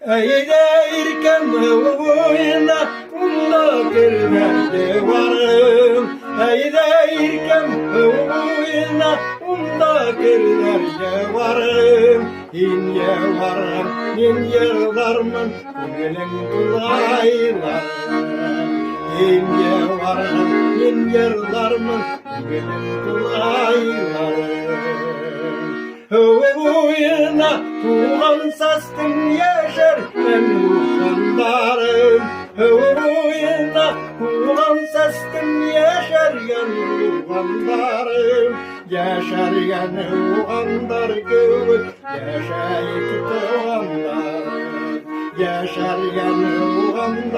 Eğilirken boyuna kumda girmekte varım. Eğilirken boyuna kumda girmekte varım. İnye varım, inye varmın, gülün kulaylar. İnye varım, inye varmın, gülün kulaylar. Hıvı boyuna tuğan sastım yaşar ben uğrandarım. Hıvı boyuna tuğan sastım yaşar yan uğrandarım. Yaşar yan uğrandar gövük yaşayıp doğanlar. Yaşar yan uğrandar.